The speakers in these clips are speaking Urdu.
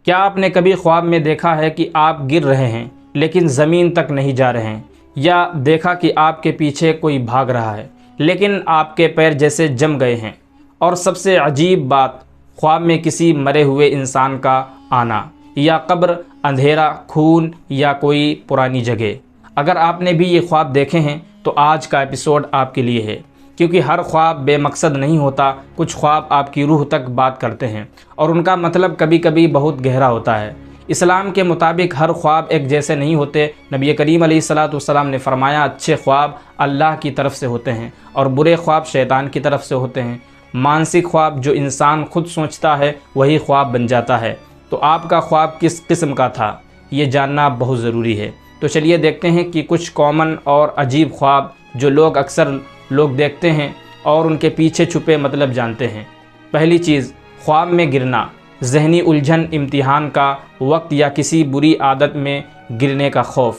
کیا آپ نے کبھی خواب میں دیکھا ہے کہ آپ گر رہے ہیں لیکن زمین تک نہیں جا رہے ہیں، یا دیکھا کہ آپ کے پیچھے کوئی بھاگ رہا ہے لیکن آپ کے پیر جیسے جم گئے ہیں؟ اور سب سے عجیب بات، خواب میں کسی مرے ہوئے انسان کا آنا، یا قبر، اندھیرا، خون، یا کوئی پرانی جگہ۔ اگر آپ نے بھی یہ خواب دیکھے ہیں تو آج کا ایپیسوڈ آپ کے لیے ہے، کیونکہ ہر خواب بے مقصد نہیں ہوتا۔ کچھ خواب آپ کی روح تک بات کرتے ہیں اور ان کا مطلب کبھی کبھی بہت گہرا ہوتا ہے۔ اسلام کے مطابق ہر خواب ایک جیسے نہیں ہوتے۔ نبی کریم علیہ الصلاۃ والسلام نے فرمایا، اچھے خواب اللہ کی طرف سے ہوتے ہیں اور برے خواب شیطان کی طرف سے ہوتے ہیں۔ مانسک خواب، جو انسان خود سوچتا ہے وہی خواب بن جاتا ہے۔ تو آپ کا خواب کس قسم کا تھا، یہ جاننا بہت ضروری ہے۔ تو چلیے دیکھتے ہیں کہ کچھ کامن اور عجیب خواب جو اکثر لوگ دیکھتے ہیں اور ان کے پیچھے چھپے مطلب جانتے ہیں۔ پہلی چیز، خواب میں گرنا، ذہنی الجھن، امتحان کا وقت یا کسی بری عادت میں گرنے کا خوف۔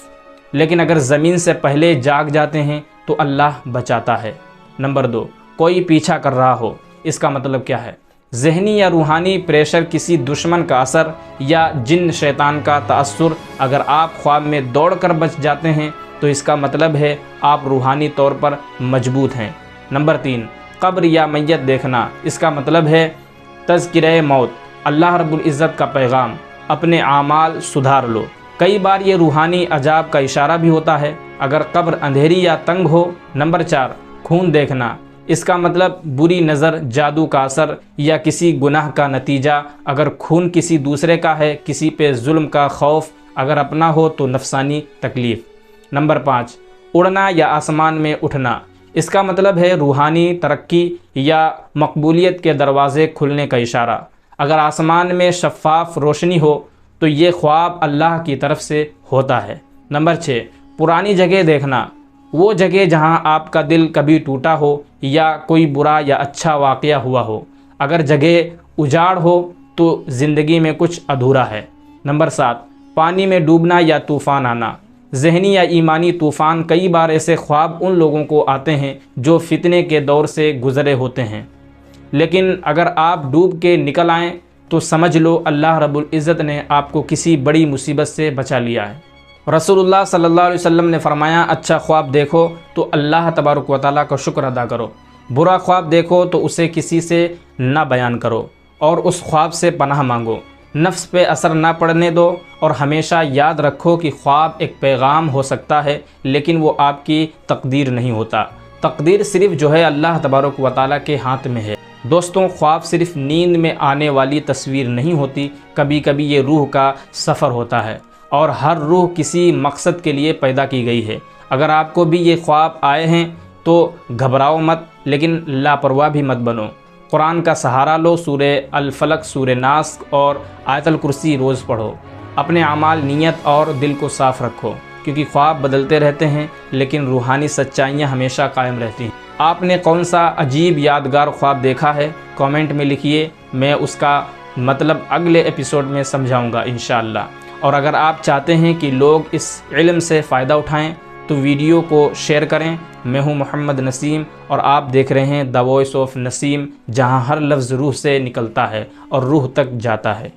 لیکن اگر زمین سے پہلے جاگ جاتے ہیں تو اللہ بچاتا ہے۔ نمبر 2، کوئی پیچھا کر رہا ہو۔ اس کا مطلب کیا ہے؟ ذہنی یا روحانی پریشر، کسی دشمن کا اثر یا جن شیطان کا تأثر۔ اگر آپ خواب میں دوڑ کر بچ جاتے ہیں تو اس کا مطلب ہے آپ روحانی طور پر مضبوط ہیں۔ نمبر 3، قبر یا میت دیکھنا۔ اس کا مطلب ہے تذکرہ موت، اللہ رب العزت کا پیغام، اپنے اعمال سدھار لو۔ کئی بار یہ روحانی عذاب کا اشارہ بھی ہوتا ہے اگر قبر اندھیری یا تنگ ہو۔ نمبر 4، خون دیکھنا۔ اس کا مطلب بری نظر، جادو کا اثر یا کسی گناہ کا نتیجہ۔ اگر خون کسی دوسرے کا ہے، کسی پہ ظلم کا خوف، اگر اپنا ہو تو نفسانی تکلیف۔ نمبر 5، اڑنا یا آسمان میں اٹھنا۔ اس کا مطلب ہے روحانی ترقی یا مقبولیت کے دروازے کھلنے کا اشارہ۔ اگر آسمان میں شفاف روشنی ہو تو یہ خواب اللہ کی طرف سے ہوتا ہے۔ نمبر 6، پرانی جگہ دیکھنا۔ وہ جگہ جہاں آپ کا دل کبھی ٹوٹا ہو یا کوئی برا یا اچھا واقعہ ہوا ہو۔ اگر جگہ اجاڑ ہو تو زندگی میں کچھ ادھورا ہے۔ نمبر 7، پانی میں ڈوبنا یا طوفان آنا۔ ذہنی یا ایمانی طوفان۔ کئی بار ایسے خواب ان لوگوں کو آتے ہیں جو فتنے کے دور سے گزرے ہوتے ہیں، لیکن اگر آپ ڈوب کے نکل آئیں تو سمجھ لو اللہ رب العزت نے آپ کو کسی بڑی مصیبت سے بچا لیا ہے۔ رسول اللہ صلی اللہ علیہ وسلم نے فرمایا، اچھا خواب دیکھو تو اللہ تبارک و تعالیٰ کا شکر ادا کرو، برا خواب دیکھو تو اسے کسی سے نہ بیان کرو اور اس خواب سے پناہ مانگو۔ نفس پہ اثر نہ پڑنے دو اور ہمیشہ یاد رکھو کہ خواب ایک پیغام ہو سکتا ہے لیکن وہ آپ کی تقدیر نہیں ہوتا۔ تقدیر صرف جو ہے اللہ تبارک و تعالیٰ کے ہاتھ میں ہے۔ دوستوں، خواب صرف نیند میں آنے والی تصویر نہیں ہوتی، کبھی کبھی یہ روح کا سفر ہوتا ہے اور ہر روح کسی مقصد کے لیے پیدا کی گئی ہے۔ اگر آپ کو بھی یہ خواب آئے ہیں تو گھبراؤ مت، لیکن لاپرواہ بھی مت بنو۔ قرآن کا سہارا لو، سورہ الفلق، سورہ ناس اور آیت الکرسی روز پڑھو۔ اپنے اعمال، نیت اور دل کو صاف رکھو، کیونکہ خواب بدلتے رہتے ہیں لیکن روحانی سچائیاں ہمیشہ قائم رہتی ہیں۔ آپ نے کون سا عجیب یادگار خواب دیکھا ہے؟ کامنٹ میں لکھیے، میں اس کا مطلب اگلے ایپیسوڈ میں سمجھاؤں گا انشاءاللہ۔ اور اگر آپ چاہتے ہیں کہ لوگ اس علم سے فائدہ اٹھائیں تو ویڈیو کو شیئر کریں۔ میں ہوں محمد نسیم اور آپ دیکھ رہے ہیں دا وائس آف نسیم، جہاں ہر لفظ روح سے نکلتا ہے اور روح تک جاتا ہے۔